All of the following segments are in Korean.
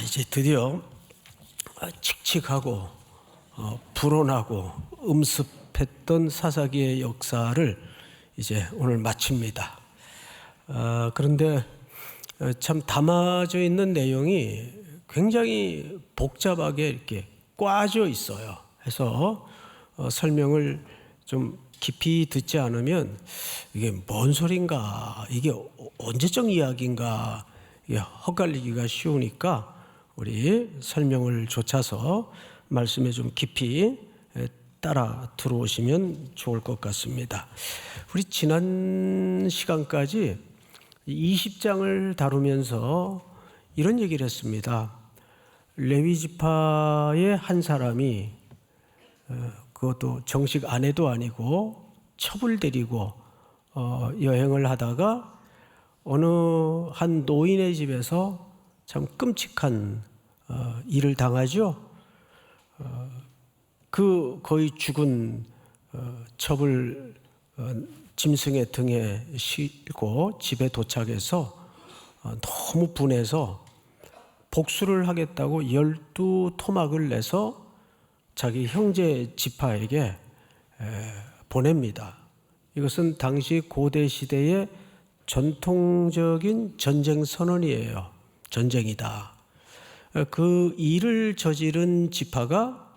이제 드디어 칙칙하고 불온하고 음습했던 사사기의 역사를 이제 오늘 마칩니다. 그런데 참 담아져 있는 내용이 굉장히 복잡하게 이렇게 꽈져 있어요. 해서 설명을 좀 깊이 듣지 않으면 이게 뭔 소린가, 이게 언제적 이야기인가 이게 헛갈리기가 쉬우니까 우리 설명을 좇아서 말씀에 좀 깊이 따라 들어오시면 좋을 것 같습니다. 우리 지난 시간까지 20장을 다루면서 이런 얘기를 했습니다. 레위 지파의 한 사람이 그것도 정식 아내도 아니고 첩을 데리고 여행을 하다가 어느 한 노인의 집에서 참 끔찍한 일을 당하죠. 그 거의 죽은 첩을 짐승의 등에 싣고 집에 도착해서 너무 분해서 복수를 하겠다고 12토막을 내서 자기 형제 지파에게 보냅니다. 이것은 당시 고대 시대의 전통적인 전쟁 선언이에요. 전쟁이다. 그 일을 저지른 지파가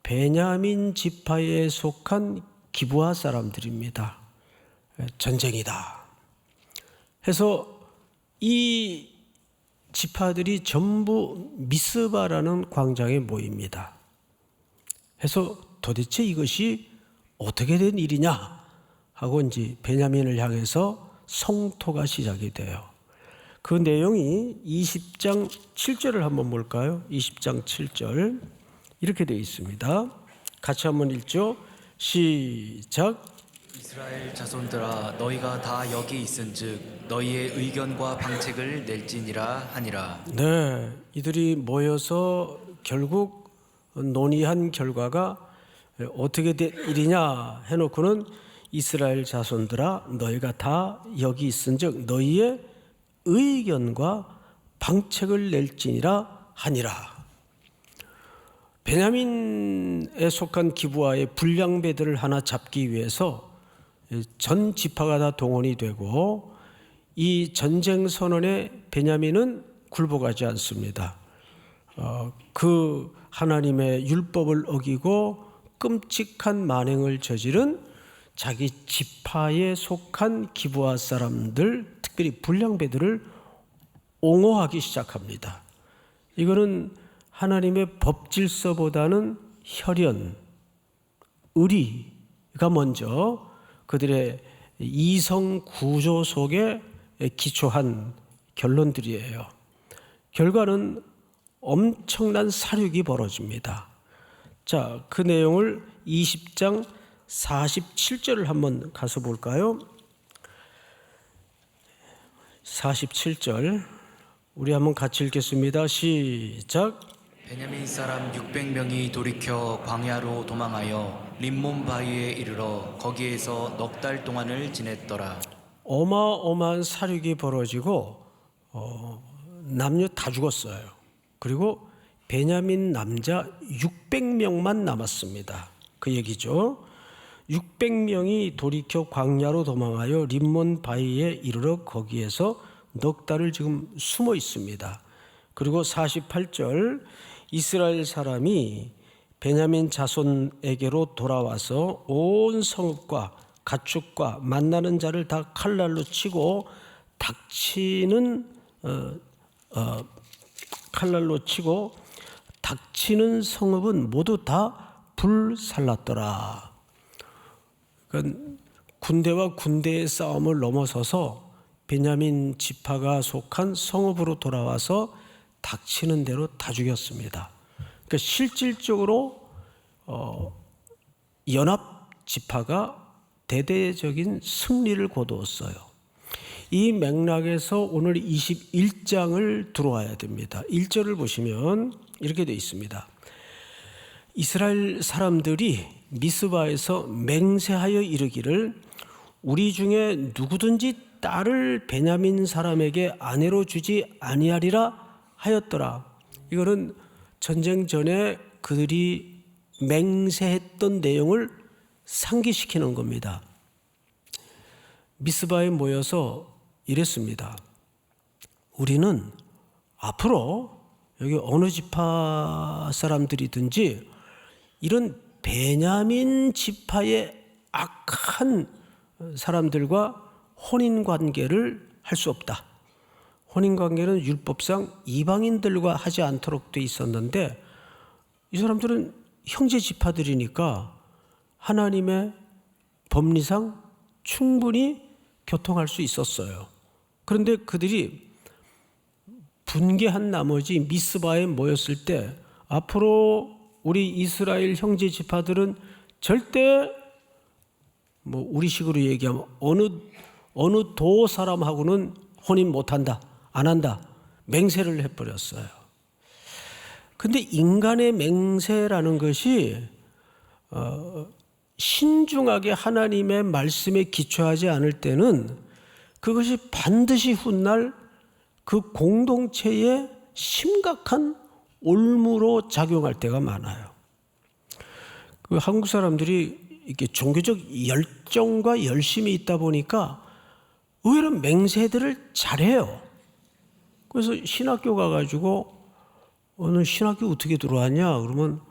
베냐민 지파에 속한 기브아 사람들입니다. 전쟁이다. 해서 이 지파들이 전부 미스바라는 광장에 모입니다. 해서 도대체 이것이 어떻게 된 일이냐 하고 이제 베냐민을 향해서 성토가 시작이 돼요. 그 내용이 20장 7절을 한번 볼까요? 20장 7절 이렇게 되어 있습니다. 같이 한번 읽죠. 시작. 이스라엘 자손들아 너희가 다 여기 있은즉 너희의 의견과 방책을 낼지니라 하니라. 네, 이들이 모여서 결국 논의한 결과가 어떻게 된 일이냐 해놓고는 이스라엘 자손들아 너희가 다 여기 있은즉 너희의 의견과 방책을 낼지니라 하니라. 베냐민에 속한 기브아의 불량배들을 하나 잡기 위해서 전 지파가 다 동원이 되고 이 전쟁 선언에 베냐민은 굴복하지 않습니다. 그 하나님의 율법을 어기고 끔찍한 만행을 저지른 자기 지파에 속한 기브아 사람들, 특별히 불량배들을 옹호하기 시작합니다. 이거는 하나님의 법 질서보다는 혈연, 의리가 먼저 그들의 이성 구조 속에 기초한 결론들이에요. 결과는 엄청난 사륙이 벌어집니다. 자, 그 내용을 20장 47절을 한번 가서 볼까요? 47절 우리 한번 같이 읽겠습니다. 시작. 베냐민 사람 600명이 돌이켜 광야로 도망하여 림몬 바위에 이르러 거기에서 넉 달 동안을 지냈더라. 어마어마한 사륙이 벌어지고 남녀 다 죽었어요. 그리고 베냐민 남자 600명만 남았습니다. 그 얘기죠. 600명이 돌이켜 광야로 도망하여 림몬 바위에 이르러 거기에서 넉 달을 지금 숨어 있습니다. 그리고 48절 이스라엘 사람이 베냐민 자손에게로 돌아와서 온 성읍과 가축과 만나는 자를 다 칼날로 치고 닥치는 성읍은 모두 다 불살랐더라. 그러니까 군대와 군대의 싸움을 넘어서서 베냐민 지파가 속한 성읍으로 돌아와서 닥치는 대로 다 죽였습니다. 그러니까 실질적으로 연합 지파가 대대적인 승리를 거두었어요. 이 맥락에서 오늘 21장을 들어와야 됩니다. 1절을 보시면 이렇게 되어 있습니다. 이스라엘 사람들이 미스바에서 맹세하여 이르기를 우리 중에 누구든지 딸을 베냐민 사람에게 아내로 주지 아니하리라 하였더라. 이거는 전쟁 전에 그들이 맹세했던 내용을 상기시키는 겁니다. 미스바에 모여서 이랬습니다. 우리는 앞으로 여기 어느 지파 사람들이든지 이런 베냐민 지파의 악한 사람들과 혼인관계를 할 수 없다. 혼인관계는 율법상 이방인들과 하지 않도록 돼 있었는데 이 사람들은 형제 지파들이니까 하나님의 법리상 충분히 교통할 수 있었어요. 그런데 그들이 분개한 나머지 미스바에 모였을 때 앞으로 우리 이스라엘 형제 지파들은 절대 우리식으로 얘기하면 어느 도 사람하고는 혼인 못한다, 안 한다, 맹세를 해버렸어요. 근데 인간의 맹세라는 것이 신중하게 하나님의 말씀에 기초하지 않을 때는 그것이 반드시 훗날 그 공동체에 심각한 올무로 작용할 때가 많아요. 그 한국 사람들이 이렇게 종교적 열정과 열심이 있다 보니까 의외로 맹세들을 잘해요. 그래서 신학교 가가지고 오늘 신학교 어떻게 들어왔냐 그러면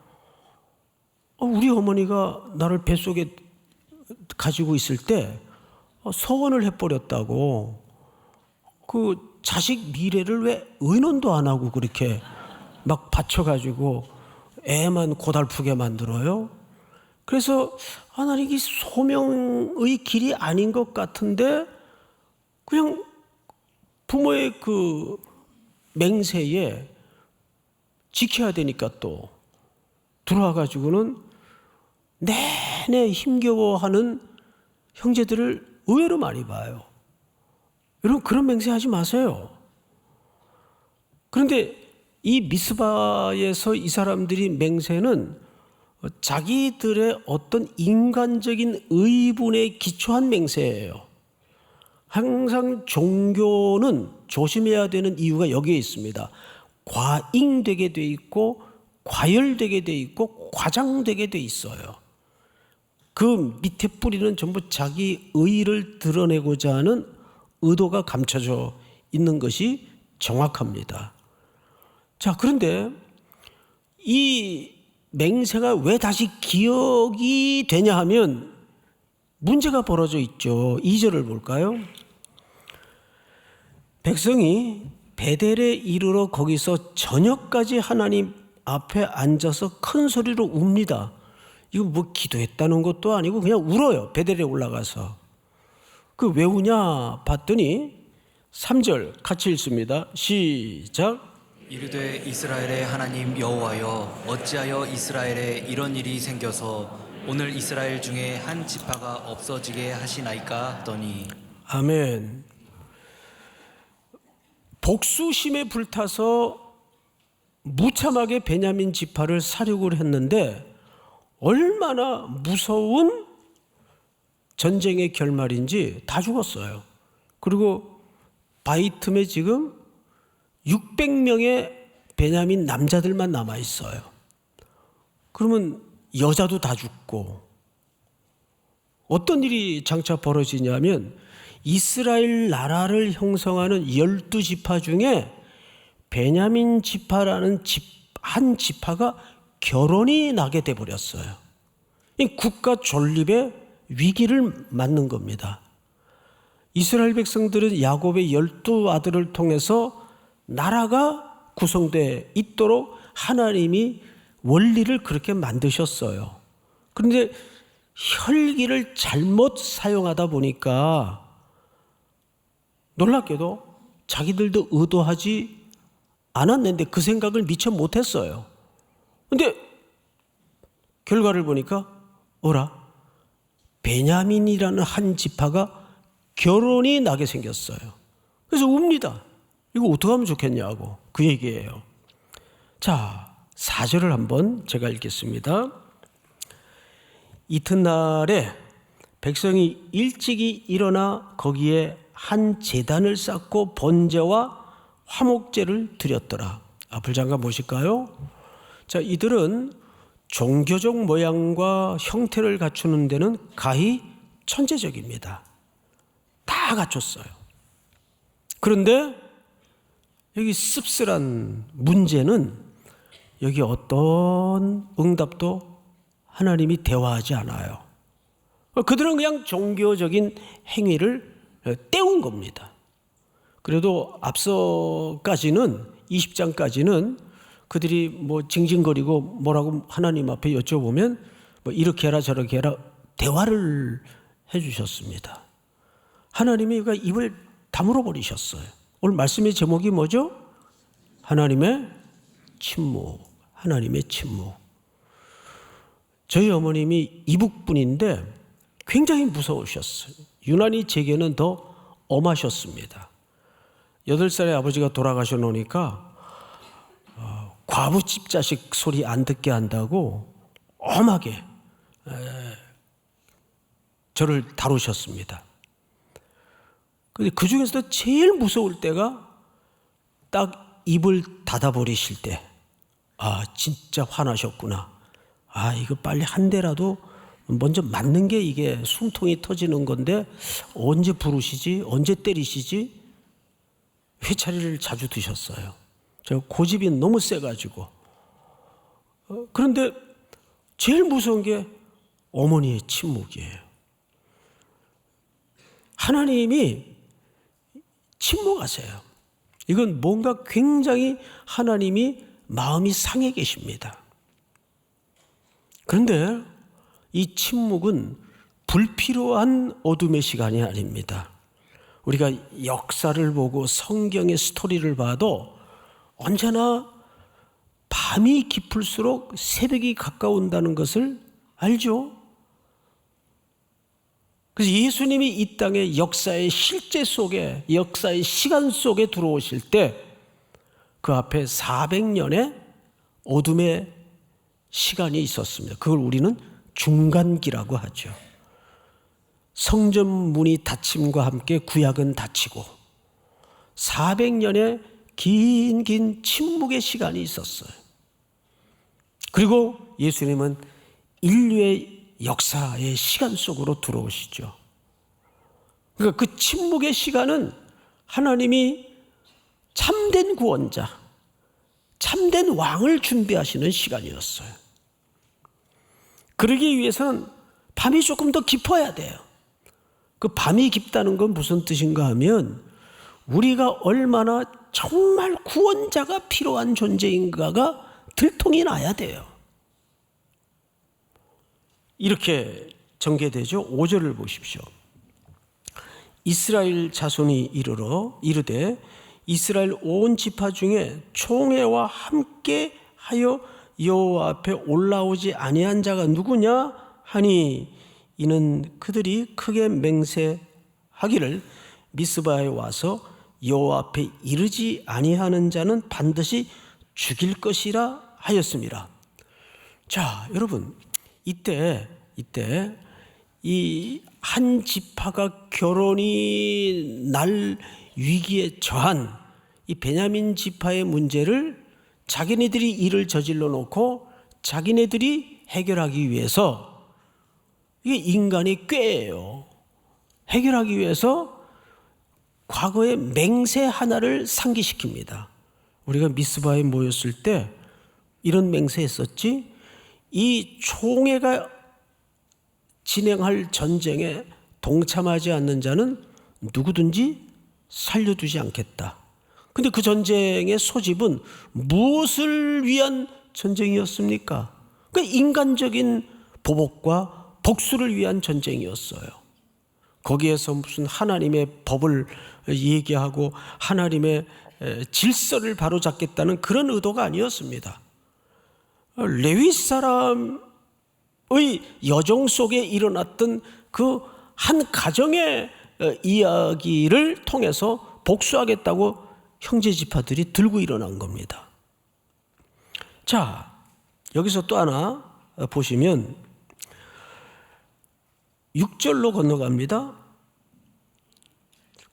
우리 어머니가 나를 뱃속에 가지고 있을 때 서원을 해버렸다고. 그 자식 미래를 왜 의논도 안 하고 그렇게 막 바쳐가지고 애만 고달프게 만들어요. 그래서 나는 이게 소명의 길이 아닌 것 같은데 그냥 부모의 그 맹세에 지켜야 되니까 또 들어와가지고는 내내 힘겨워하는 형제들을 의외로 많이 봐요. 여러분 그런 맹세하지 마세요. 그런데 이 미스바에서 이 사람들이 맹세는 자기들의 어떤 인간적인 의분에 기초한 맹세예요. 항상 종교는 조심해야 되는 이유가 여기에 있습니다. 과잉되게 돼 있고 과열되게 돼 있고 과장되게 돼 있어요. 그 밑에 뿌리는 전부 자기 의의를 드러내고자 하는 의도가 감춰져 있는 것이 정확합니다. 자, 그런데 이 맹세가 왜 다시 기억이 되냐 하면 문제가 벌어져 있죠. 2절을 볼까요? 백성이 베델에 이르러 거기서 저녁까지 하나님 앞에 앉아서 큰 소리로 웁니다. 이거 기도했다는 것도 아니고 그냥 울어요. 베델에 올라가서. 그 왜 우냐 봤더니 3절 같이 읽습니다. 시작. 이르되 이스라엘의 하나님 여호와여 어찌하여 이스라엘에 이런 일이 생겨서 오늘 이스라엘 중에 한 지파가 없어지게 하시나이까 하더니 아멘. 복수심에 불타서 무참하게 베냐민 지파를 사륙을 했는데 얼마나 무서운 전쟁의 결말인지 다 죽었어요. 그리고 바위 틈에 지금 600명의 베냐민 남자들만 남아 있어요. 그러면 여자도 다 죽고 어떤 일이 장차 벌어지냐면 이스라엘 나라를 형성하는 12지파 중에 베냐민 지파라는 한 지파가 결혼이 나게 돼 버렸어요. 이 국가 존립의 위기를 맞는 겁니다. 이스라엘 백성들은 야곱의 12아들을 통해서 나라가 구성돼 있도록 하나님이 원리를 그렇게 만드셨어요. 그런데 혈기를 잘못 사용하다 보니까 놀랍게도 자기들도 의도하지 않았는데 그 생각을 미처 못했어요. 근데 결과를 보니까 베냐민이라는 한 지파가 결혼이 나게 생겼어요. 그래서 웁니다. 이거 어떻게 하면 좋겠냐고 그 얘기예요. 자, 4절을 한번 제가 읽겠습니다. 이튿날에 백성이 일찍이 일어나 거기에 한 제단을 쌓고 번제와 화목제를 드렸더라. 아플장가 무엇일까요? 자, 이들은 종교적 모양과 형태를 갖추는 데는 가히 천재적입니다. 다 갖췄어요. 그런데 여기 씁쓸한 문제는 여기 어떤 응답도 하나님이 대화하지 않아요. 그들은 그냥 종교적인 행위를 때운 겁니다. 그래도 앞서까지는 20장까지는 그들이 뭐 징징거리고 뭐라고 하나님 앞에 여쭤보면 뭐 이렇게 해라 저렇게 해라 대화를 해주셨습니다. 하나님이 그 입을 다물어 버리셨어요. 오늘 말씀의 제목이 뭐죠? 하나님의 침묵. 하나님의 침묵. 저희 어머님이 이북분인데 굉장히 무서우셨어요. 유난히 제게는 더 엄하셨습니다. 8살에 아버지가 돌아가셔 놓으니까 과부집 자식 소리 안 듣게 한다고 엄하게 저를 다루셨습니다. 근데 그 중에서도 제일 무서울 때가 딱 입을 닫아버리실 때, 아, 진짜 화나셨구나. 아, 이거 빨리 한 대라도 먼저 맞는 게 이게 숨통이 터지는 건데 언제 부르시지? 언제 때리시지? 회차리를 자주 드셨어요. 제가 고집이 너무 세가지고. 그런데 제일 무서운 게 어머니의 침묵이에요. 하나님이 침묵하세요. 이건 뭔가 굉장히 하나님이 마음이 상해 계십니다. 그런데 이 침묵은 불필요한 어둠의 시간이 아닙니다. 우리가 역사를 보고 성경의 스토리를 봐도 언제나 밤이 깊을수록 새벽이 가까운다는 것을 알죠? 그래서 예수님이 이 땅의 역사의 실제 속에, 역사의 시간 속에 들어오실 때 그 앞에 400년의 어둠의 시간이 있었습니다. 그걸 우리는 중간기라고 하죠. 성전 문이 닫힘과 함께 구약은 닫히고 400년의 긴 침묵의 시간이 있었어요. 그리고 예수님은 인류의 역사의 시간 속으로 들어오시죠. 그러니까 그 침묵의 시간은 하나님이 참된 구원자, 참된 왕을 준비하시는 시간이었어요. 그러기 위해서는 밤이 조금 더 깊어야 돼요. 그 밤이 깊다는 건 무슨 뜻인가 하면 우리가 얼마나 정말 구원자가 필요한 존재인가가 들통이 나야 돼요. 이렇게 전개되죠. 5절을 보십시오. 이스라엘 자손이 이르되 이스라엘 온 지파 중에 총회와 함께 하여 여호와 앞에 올라오지 아니한 자가 누구냐 하니 이는 그들이 크게 맹세하기를 미스바에 와서 여호와 앞에 이르지 아니하는 자는 반드시 죽일 것이라 하였습니다. 자, 여러분, 이때 이 한 지파가 결혼이 날 위기에 처한 이 베냐민 지파의 문제를 자기네들이 일을 저질러 놓고 자기네들이 해결하기 위해서, 이게 인간의 꾀예요. 해결하기 위해서 과거의 맹세 하나를 상기시킵니다. 우리가 미스바에 모였을 때 이런 맹세했었지. 이 총회가 진행할 전쟁에 동참하지 않는 자는 누구든지 살려두지 않겠다. 근데 그 전쟁의 소집은 무엇을 위한 전쟁이었습니까? 그 인간적인 보복과 복수를 위한 전쟁이었어요. 거기에서 무슨 하나님의 법을 얘기하고 하나님의 질서를 바로잡겠다는 그런 의도가 아니었습니다. 레위 사람의 여정 속에 일어났던 그 한 가정의 이야기를 통해서 복수하겠다고 형제 지파들이 들고 일어난 겁니다. 자, 여기서 또 하나 보시면 6절로 건너갑니다.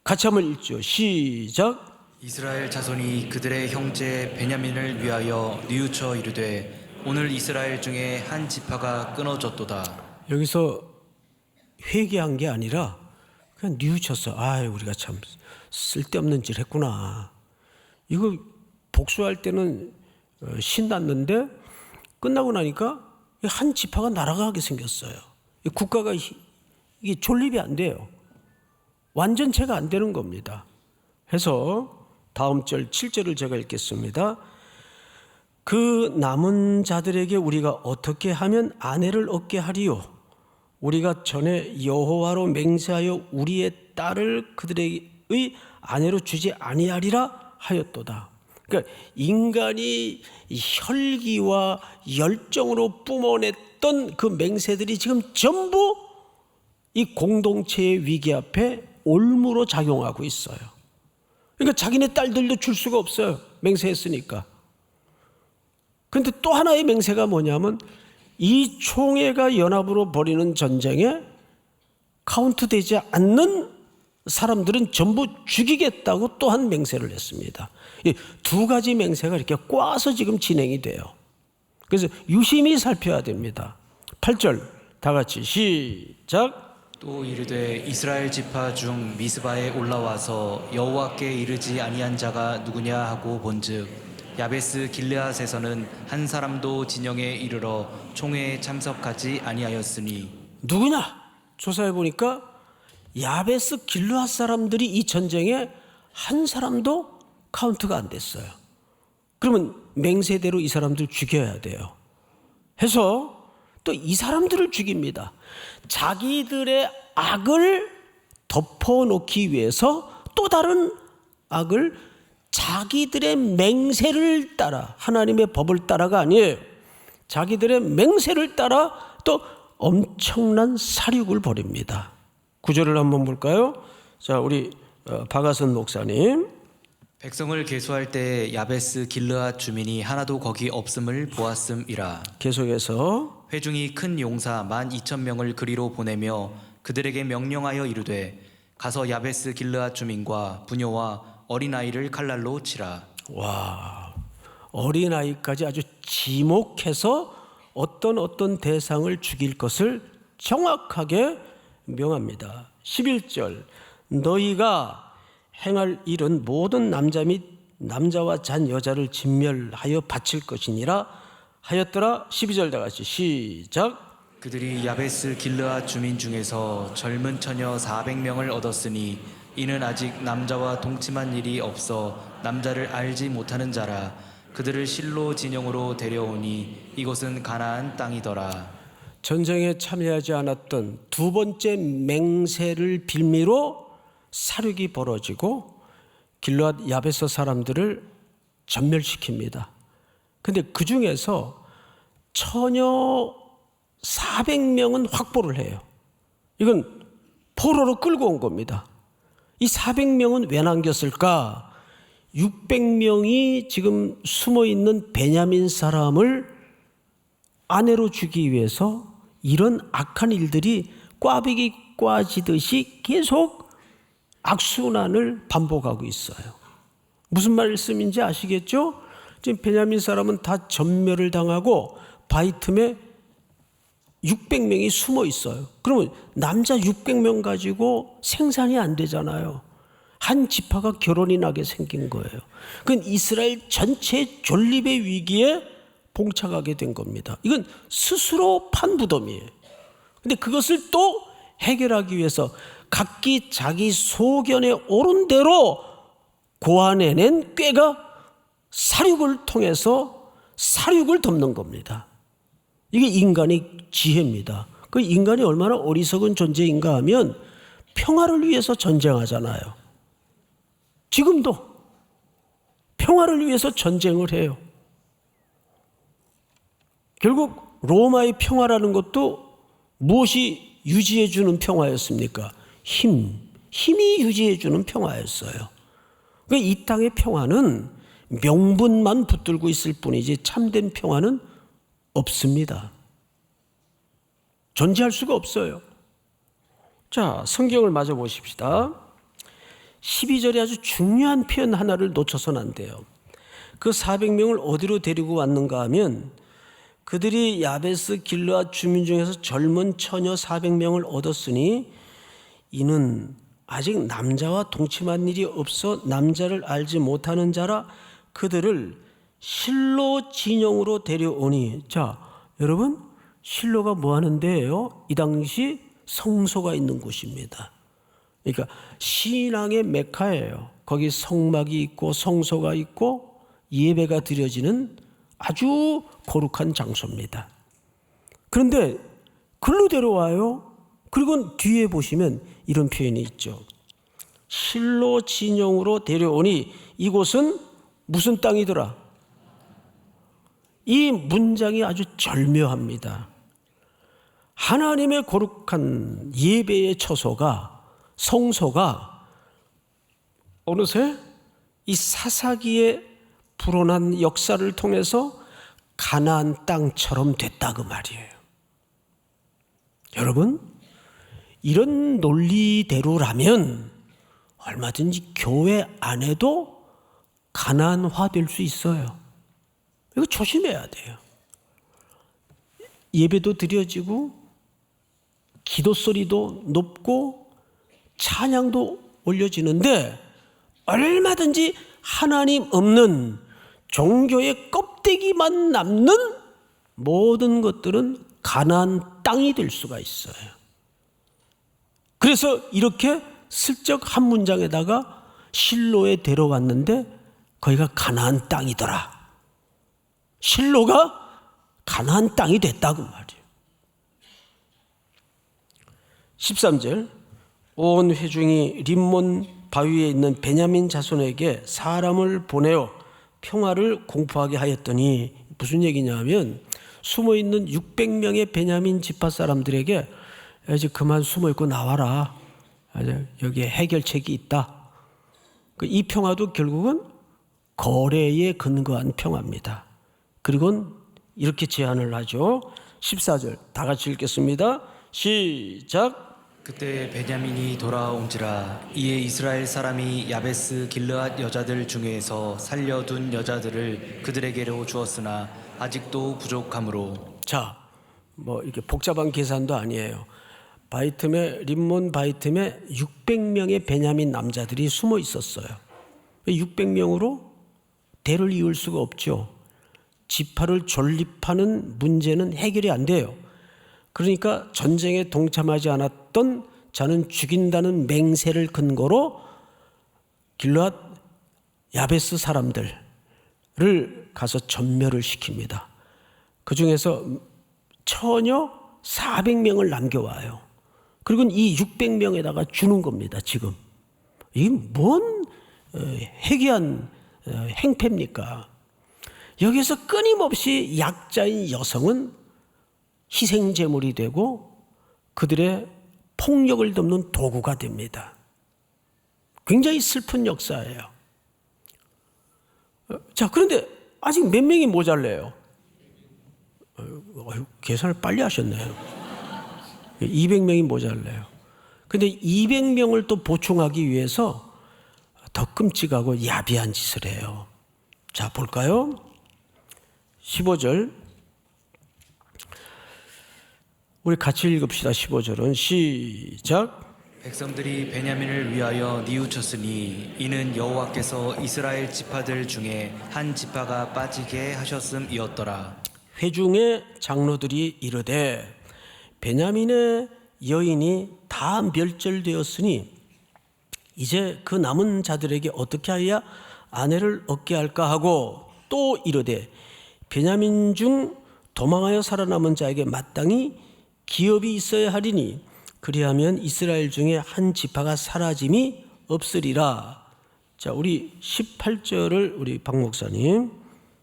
같이 한번 읽죠. 시작. 이스라엘 자손이 그들의 형제 베냐민을 위하여 뉘우쳐 이르되 오늘 이스라엘 중에 한 지파가 끊어졌도다. 여기서 회개한 게 아니라 그냥 뉘우쳤어. 아, 우리가 참 쓸데없는 짓 했구나. 이거 복수할 때는 신났는데 끝나고 나니까 한 지파가 날아가게 생겼어요. 국가가 이게 존립이 안 돼요. 완전체가 안 되는 겁니다. 해서 다음 절 7절을 제가 읽겠습니다. 그 남은 자들에게 우리가 어떻게 하면 아내를 얻게 하리요? 우리가 전에 여호와로 맹세하여 우리의 딸을 그들의 아내로 주지 아니하리라 하였도다. 그러니까 인간이 혈기와 열정으로 뿜어냈던 그 맹세들이 지금 전부 이 공동체의 위기 앞에 올무로 작용하고 있어요. 그러니까 자기네 딸들도 줄 수가 없어요. 맹세했으니까. 그런데 또 하나의 맹세가 뭐냐면 이 총회가 연합으로 벌이는 전쟁에 카운트되지 않는 사람들은 전부 죽이겠다고 또 한 맹세를 했습니다. 이 두 가지 맹세가 이렇게 꽈서 지금 진행이 돼요. 그래서 유심히 살펴야 됩니다. 8절 다 같이 시작. 또 이르되 이스라엘 지파 중 미스바에 올라와서 여호와께 이르지 아니한 자가 누구냐 하고 본즉 야베스 길르앗에서는 한 사람도 진영에 이르러 총회에 참석하지 아니하였으니 누구냐? 조사해 보니까 야베스 길르앗 사람들이 이 전쟁에 한 사람도 카운트가 안 됐어요. 그러면 맹세대로 이 사람들 죽여야 돼요. 해서 또 이 사람들을 죽입니다. 자기들의 악을 덮어놓기 위해서 또 다른 악을 자기들의 맹세를 따라, 하나님의 법을 따라가 아니에요. 자기들의 맹세를 따라 또 엄청난 살육을 벌입니다. 구절을 한번 볼까요? 자, 우리 박아선 목사님. 백성을 계수할 때 야베스 길르앗 주민이 하나도 거기 없음을 보았음이라. 계속해서 회중이 큰 용사 12,000명을 그리로 보내며 그들에게 명령하여 이르되 가서 야베스 길르앗 주민과 부녀와 어린아이를 칼날로 치라. 와, 어린아이까지 아주 지목해서 어떤 대상을 죽일 것을 정확하게 명합니다. 11절 너희가 행할 일은 모든 남자 및 남자와 잔 여자를 진멸하여 바칠 것이니라 하였더라. 12절 다 같이 시작. 그들이 야베스 길르앗 주민 중에서 젊은 처녀 400명을 얻었으니 이는 아직 남자와 동침한 일이 없어 남자를 알지 못하는 자라. 그들을 실로 진영으로 데려오니 이곳은 가나안 땅이더라. 전쟁에 참여하지 않았던 두 번째 맹세를 빌미로 살육이 벌어지고 길르앗 야베스 사람들을 전멸시킵니다. 근데 그 중에서 처녀 400명은 확보를 해요. 이건 포로로 끌고 온 겁니다. 이 400명은 왜 남겼을까? 600명이 지금 숨어있는 베냐민 사람을 아내로 주기 위해서 이런 악한 일들이 꽈배기 꽈지듯이 계속 악순환을 반복하고 있어요. 무슨 말씀인지 아시겠죠? 지금 베냐민 사람은 다 전멸을 당하고 바위 틈에 600명이 숨어 있어요. 그러면 남자 600명 가지고 생산이 안 되잖아요. 한 지파가 결혼이 나게 생긴 거예요. 그건 이스라엘 전체 존립의 위기에 봉착하게 된 겁니다. 이건 스스로 판 무덤이에요. 근데 그것을 또 해결하기 위해서 각기 자기 소견에 옳은 대로 고안해낸 꾀가 살육을 통해서 살육을 덮는 겁니다. 이게 인간의 지혜입니다. 그 인간이 얼마나 어리석은 존재인가 하면 평화를 위해서 전쟁하잖아요. 지금도 평화를 위해서 전쟁을 해요. 결국 로마의 평화라는 것도 무엇이 유지해 주는 평화였습니까? 힘이 유지해 주는 평화였어요. 그러니까 이 땅의 평화는 명분만 붙들고 있을 뿐이지 참된 평화는 없습니다. 존재할 수가 없어요. 자, 성경을 마저 보십시다. 12절에 아주 중요한 표현 하나를 놓쳐서는 안 돼요. 그 400명을 어디로 데리고 왔는가 하면 그들이 야베스 길르앗 주민 중에서 젊은 처녀 400명을 얻었으니 이는 아직 남자와 동침한 일이 없어 남자를 알지 못하는 자라 그들을 실로 진영으로 데려오니. 자, 여러분, 실로가 뭐 하는 데예요? 이 당시 성소가 있는 곳입니다. 그러니까 신앙의 메카예요. 거기 성막이 있고 성소가 있고 예배가 드려지는 아주 거룩한 장소입니다. 그런데 글로 데려와요. 그리고 뒤에 보시면 이런 표현이 있죠. 실로 진영으로 데려오니 이곳은 무슨 땅이더라? 이 문장이 아주 절묘합니다. 하나님의 거룩한 예배의 처소가, 성소가 어느새 이 사사기에 불어난 역사를 통해서 가나안 땅처럼 됐다 그 말이에요. 여러분, 이런 논리대로라면 얼마든지 교회 안에도 가나안화 될 수 있어요. 이거 조심해야 돼요. 예배도 드려지고 기도 소리도 높고 찬양도 올려지는데 얼마든지 하나님 없는 종교의 껍데기만 남는 모든 것들은 가나안 땅이 될 수가 있어요. 그래서 이렇게 슬쩍 한 문장에다가 실로에 데려왔는데 거기가 가나안 땅이더라. 실로가 가나안 땅이 됐다고 말이에요. 13절 온 회중이 림몬 바위에 있는 베냐민 자손에게 사람을 보내어 평화를 공포하게 하였더니 무슨 얘기냐면 숨어있는 600명의 베냐민 지파 사람들에게 이제 그만 숨어있고 나와라. 여기에 해결책이 있다. 이 평화도 결국은 거래에 근거한 평화입니다. 그리고 이렇게 제안을 하죠. 14절 다 같이 읽겠습니다. 시작. 그때 베냐민이 돌아온지라 이에 이스라엘 사람이 야베스 길르앗 여자들 중에서 살려둔 여자들을 그들에게로 주었으나 아직도 부족하므로. 자, 뭐 이렇게 복잡한 계산도 아니에요. 바이틈에 림몬 바이틈에 600명의 베냐민 남자들이 숨어 있었어요. 600명으로 대를 이을 수가 없죠. 지파를 존립하는 문제는 해결이 안 돼요. 그러니까 전쟁에 동참하지 않았던 자는 죽인다는 맹세를 근거로 길르앗 야베스 사람들을 가서 전멸을 시킵니다. 그 중에서 처녀 400명을 남겨와요. 그리고 이 600명에다가 주는 겁니다. 지금 이게 뭔 해괴한 행패입니까? 여기서 끊임없이 약자인 여성은 희생제물이 되고 그들의 폭력을 돕는 도구가 됩니다. 굉장히 슬픈 역사예요. 자, 그런데 아직 몇 명이 모자라요? 계산을 빨리 하셨네요. 200명이 모자라요. 근데 200명을 또 보충하기 위해서 더 끔찍하고 야비한 짓을 해요. 자, 볼까요? 15절 우리 같이 읽읍시다. 15절은 시작. 백성들이 베냐민을 위하여 뉘우쳤으니 이는 여호와께서 이스라엘 지파들 중에 한 지파가 빠지게 하셨음이었더라. 회중의 장로들이 이르되 베냐민의 여인이 다 멸절되었으니 이제 그 남은 자들에게 어떻게 하여 아내를 얻게 할까 하고 또 이르되 베냐민 중 도망하여 살아남은 자에게 마땅히 기업이 있어야 하리니 그리하면 이스라엘 중에 한 지파가 사라짐이 없으리라. 자, 우리 18절을 우리 박 목사님.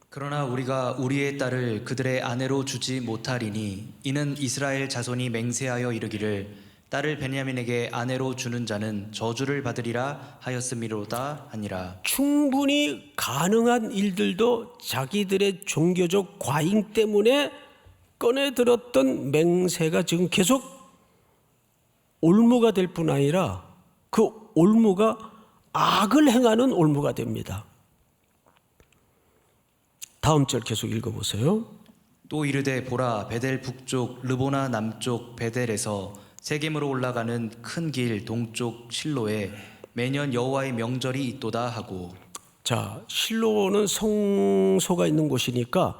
그러나 우리가 우리의 딸을 그들의 아내로 주지 못하리니 이는 이스라엘 자손이 맹세하여 이르기를 딸을 베냐민에게 아내로 주는 자는 저주를 받으리라 하였음이로다 하니라. 충분히 가능한 일들도 자기들의 종교적 과잉 때문에 꺼내들었던 맹세가 지금 계속 올무가 될 뿐 아니라 그 올무가 악을 행하는 올무가 됩니다. 다음 절 계속 읽어보세요. 또 이르되 보라 베델 북쪽 르보나 남쪽 베델에서 세겜으로 올라가는 큰 길 동쪽 실로에 매년 여호와의 명절이 있도다 하고. 자, 실로는 성소가 있는 곳이니까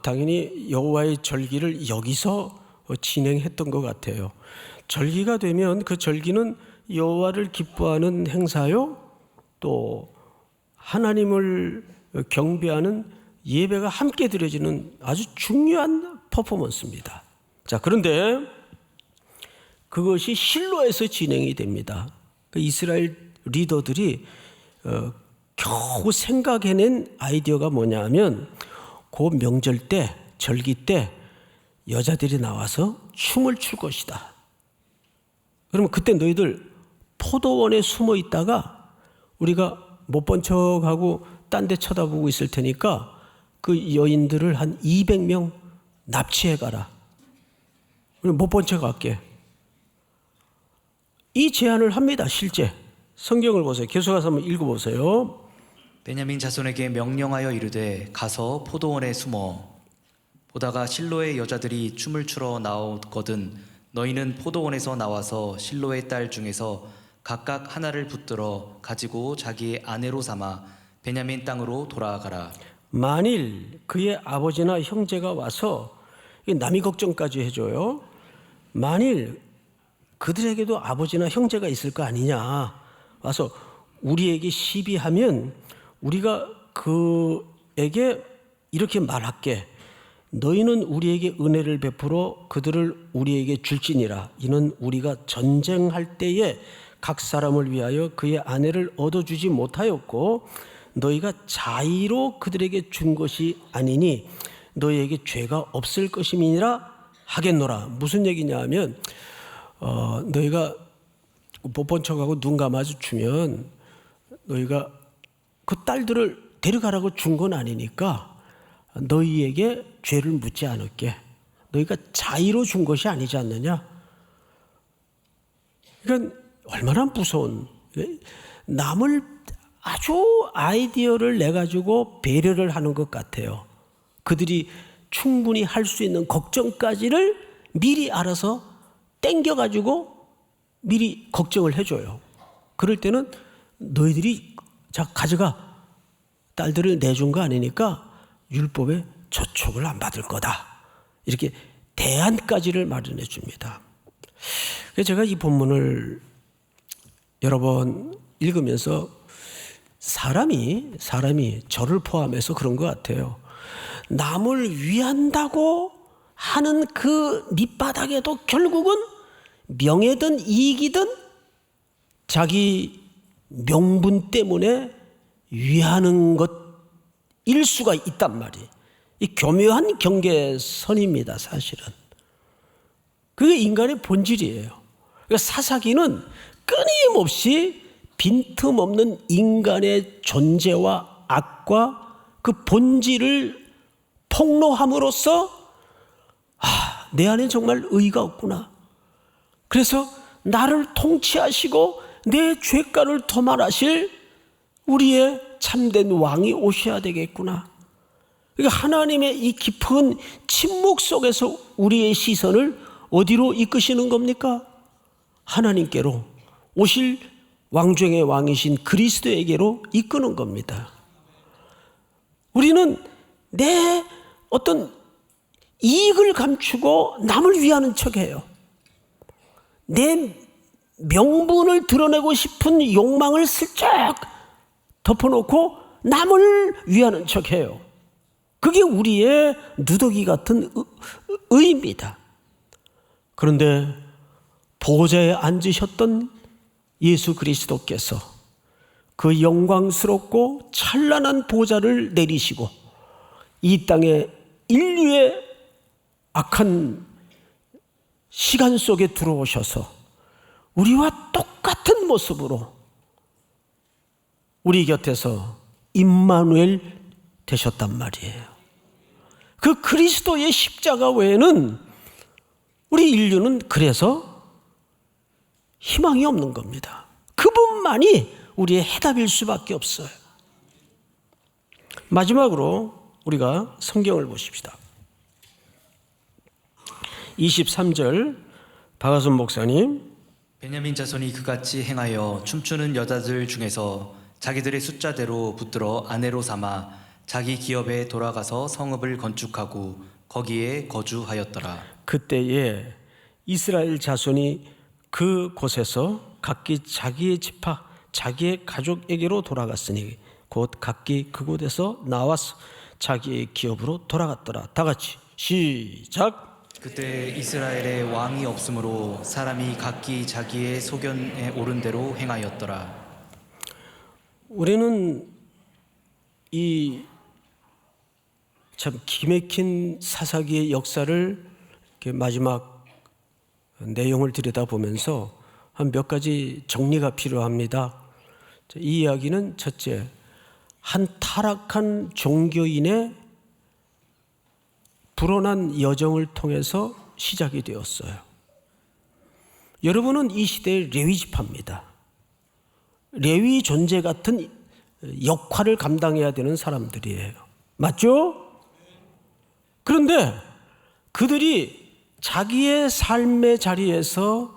당연히 여호와의 절기를 여기서 진행했던 것 같아요. 절기가 되면 그 절기는 여호와를 기뻐하는 행사요, 또 하나님을 경배하는 예배가 함께 드려지는 아주 중요한 퍼포먼스입니다. 자, 그런데 그것이 실로에서 진행이 됩니다. 그 이스라엘 리더들이 겨우 생각해낸 아이디어가 뭐냐면 그 명절 때, 절기 때 여자들이 나와서 춤을 출 것이다. 그러면 그때 너희들 포도원에 숨어 있다가 우리가 못 본 척하고 딴 데 쳐다보고 있을 테니까 그 여인들을 한 200명 납치해 가라. 못 본 척 할게. 이 제안을 합니다. 실제 성경을 보세요. 계속해서 한번 읽어보세요. 베냐민 자손에게 명령하여 이르되 가서 포도원에 숨어 보다가 실로의 여자들이 춤을 추러 나오거든 너희는 포도원에서 나와서 실로의 딸 중에서 각각 하나를 붙들어 가지고 자기의 아내로 삼아 베냐민 땅으로 돌아가라. 만일 그의 아버지나 형제가 와서 남이 걱정까지 해줘요. 만일 그들에게도 아버지나 형제가 있을 거 아니냐, 와서 우리에게 시비하면 우리가 그에게 이렇게 말할게. 너희는 우리에게 은혜를 베풀어 그들을 우리에게 줄지니라. 이는 우리가 전쟁할 때에 각 사람을 위하여 그의 아내를 얻어주지 못하였고 너희가 자의로 그들에게 준 것이 아니니 너희에게 죄가 없을 것임이니라 하겠노라. 무슨 얘기냐 하면 너희가 못 본 척하고 눈 감아서 주면 너희가 그 딸들을 데려가라고 준 건 아니니까 너희에게 죄를 묻지 않을게. 너희가 자의로 준 것이 아니지 않느냐. 그러니까 얼마나 무서운, 남을 아주 아이디어를 내가지고 배려를 하는 것 같아요. 그들이 충분히 할 수 있는 걱정까지를 미리 알아서 땡겨가지고 미리 걱정을 해줘요. 그럴 때는 너희들이 자 가져가, 딸들을 내준 거 아니니까 율법에 저촉을 안 받을 거다. 이렇게 대안까지를 마련해 줍니다. 그래서 제가 이 본문을 여러 번 읽으면서 사람이 저를 포함해서 그런 것 같아요. 남을 위한다고 하는 그 밑바닥에도 결국은 명예든 이익이든 자기 명분 때문에 위하는 것일 수가 있단 말이에요. 이 교묘한 경계선입니다, 사실은. 그게 인간의 본질이에요. 그러니까 사사기는 끊임없이 빈틈없는 인간의 존재와 악과 그 본질을 폭로함으로써 내 안에 정말 의의가 없구나. 그래서 나를 통치하시고 내 죄가를 도말하실 우리의 참된 왕이 오셔야 되겠구나. 그러니까 하나님의 이 깊은 침묵 속에서 우리의 시선을 어디로 이끄시는 겁니까? 하나님께로, 오실 왕중의 왕이신 그리스도에게로 이끄는 겁니다. 우리는 내 어떤 이익을 감추고 남을 위하는 척해요. 내 명분을 드러내고 싶은 욕망을 슬쩍 덮어놓고 남을 위하는 척해요. 그게 우리의 누더기 같은 의입니다. 그런데 보좌에 앉으셨던 예수 그리스도께서 그 영광스럽고 찬란한 보좌를 내리시고 이 땅에 인류의 악한 시간 속에 들어오셔서 우리와 똑같은 모습으로 우리 곁에서 임마누엘 되셨단 말이에요. 그 그리스도의 십자가 외에는 우리 인류는 그래서 희망이 없는 겁니다. 그분만이 우리의 해답일 수밖에 없어요. 마지막으로 우리가 성경을 보십시다. 23절 박하선 목사님. 베냐민 자손이 그같이 행하여 춤추는 여자들 중에서 자기들의 숫자대로 붙들어 아내로 삼아 자기 기업에 돌아가서 성읍을 건축하고 거기에 거주하였더라. 그때에 이스라엘 자손이 그 곳에서 각기 자기의 지파, 자기의 가족에게로 돌아갔으니 곧 각기 그곳에서 나와서 자기의 기업으로 돌아갔더라. 다 같이 시작. 그때 이스라엘에 왕이 없으므로 사람이 각기 자기의 소견에 오른 대로 행하였더라. 우리는 이 참 기맥힌 사사기의 역사를 이렇게 마지막 내용을 들여다보면서 한 몇 가지 정리가 필요합니다. 이 이야기는 첫째, 한 타락한 종교인의 불온한 여정을 통해서 시작이 되었어요. 여러분은 이 시대의 레위 지파입니다. 레위 존재 같은 역할을 감당해야 되는 사람들이에요. 맞죠? 그런데 그들이 자기의 삶의 자리에서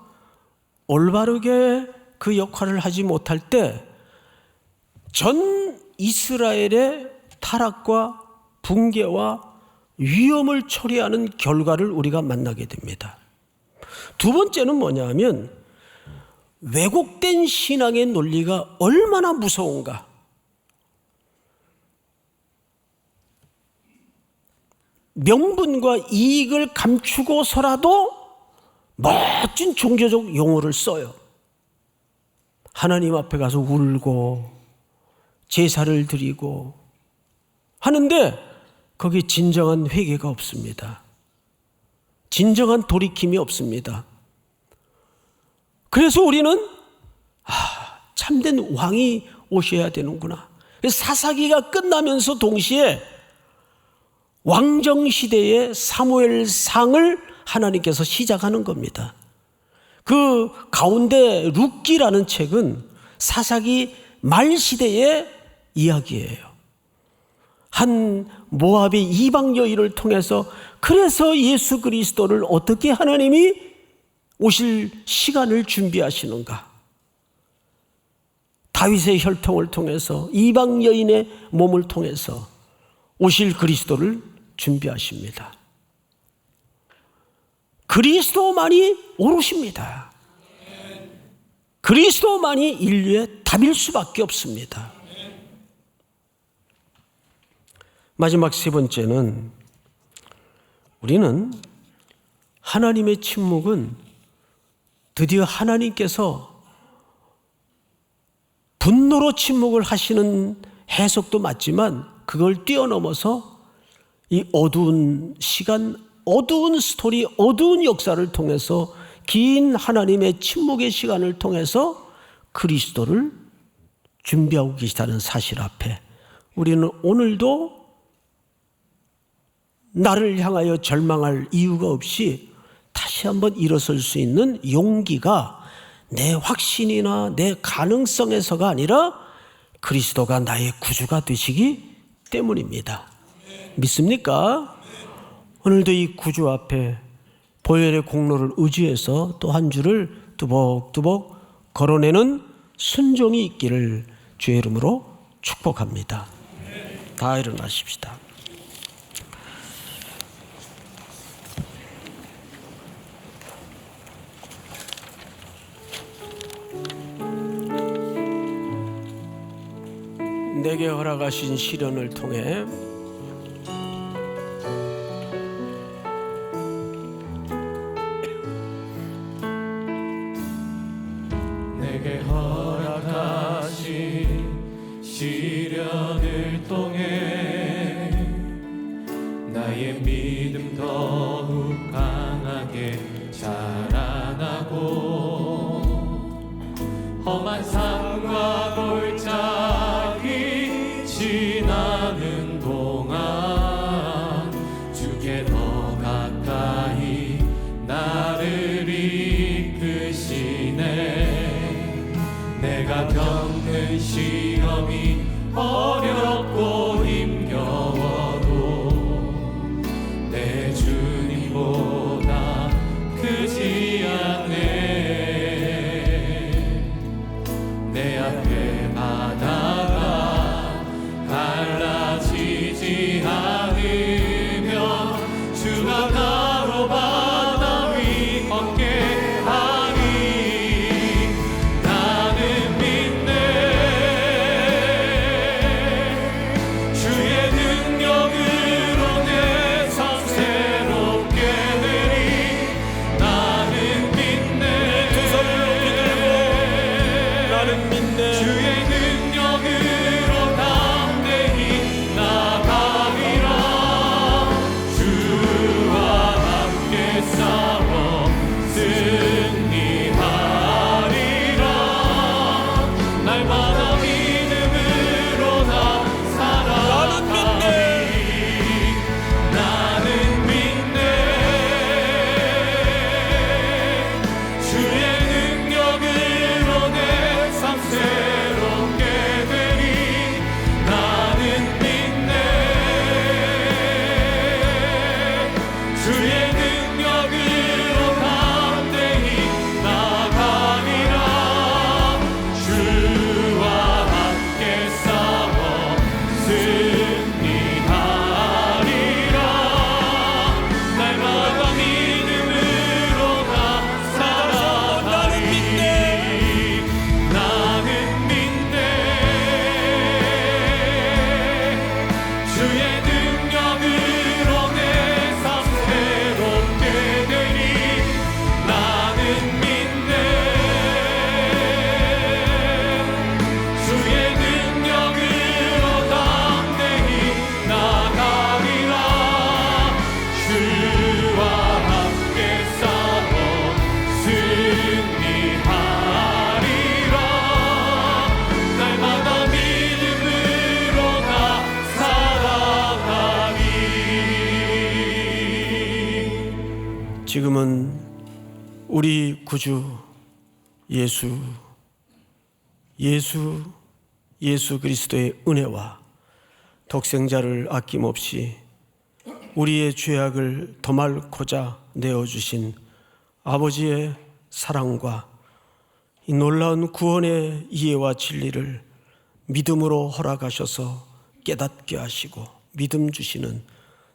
올바르게 그 역할을 하지 못할 때 전 이스라엘의 타락과 붕괴와 위험을 초래하는 결과를 우리가 만나게 됩니다. 두 번째는 뭐냐면 왜곡된 신앙의 논리가 얼마나 무서운가. 명분과 이익을 감추고서라도 멋진 종교적 용어를 써요. 하나님 앞에 가서 울고 제사를 드리고 하는데 거기에 진정한 회개가 없습니다. 진정한 돌이킴이 없습니다. 그래서 우리는 참된 왕이 오셔야 되는구나. 사사기가 끝나면서 동시에 왕정시대의 사무엘상을 하나님께서 시작하는 겁니다. 그 가운데 룻기라는 책은 사사기 말시대의 이야기예요. 한 모압의 이방 여인을 통해서 그래서 예수 그리스도를 어떻게 하나님이 오실 시간을 준비하시는가. 다윗의 혈통을 통해서 이방 여인의 몸을 통해서 오실 그리스도를 준비하십니다. 그리스도만이 오르십니다. 그리스도만이 인류의 답일 수밖에 없습니다. 마지막 세 번째는 우리는 하나님의 침묵은 드디어 하나님께서 분노로 침묵을 하시는 해석도 맞지만 그걸 뛰어넘어서 이 어두운 시간, 어두운 스토리, 어두운 역사를 통해서 긴 하나님의 침묵의 시간을 통해서 그리스도를 준비하고 계시다는 사실 앞에 우리는 오늘도 나를 향하여 절망할 이유가 없이 다시 한번 일어설 수 있는 용기가 내 확신이나 내 가능성에서가 아니라 그리스도가 나의 구주가 되시기 때문입니다. 믿습니까? 오늘도 이 구주 앞에 보혈의 공로를 의지해서 또 한 주를 뚜벅뚜벅 걸어내는 순종이 있기를 주의 이름으로 축복합니다. 다 일어나십시다. 내게 허락하신 시련을 통해 내게 허락하신 시련을 통해 나의 믿음 더욱 강하게 자라나고 험한 산과 골짜기 지나는 동안 주께 더 가까이 나를 이끄시네. 내가 겪는 주의 능력으로 내 삶 새롭게 되리 나는 믿네 주의 능력으로 담대히 나가리라 주와 함께 싸워 승리하리라 날마다 믿음으로 나 살아가리 지금은 우리 구주 예수 그리스도의 은혜와 독생자를 아낌없이 우리의 죄악을 도말고자 내어주신 아버지의 사랑과 이 놀라운 구원의 이해와 진리를 믿음으로 허락하셔서 깨닫게 하시고 믿음 주시는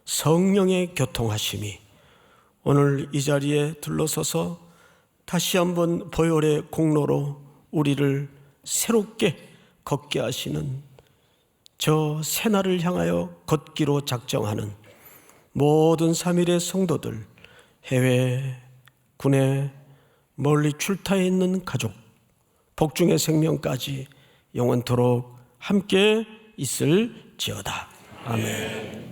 성령의 교통하심이 오늘 이 자리에 둘러서서 다시 한번 보혈의 공로로 우리를 새롭게 걷게 하시는 저 새날을 향하여 걷기로 작정하는 모든 3일의 성도들, 해외, 국내, 멀리 출타해 있는 가족, 복중의 생명까지 영원토록 함께 있을지어다. 아멘.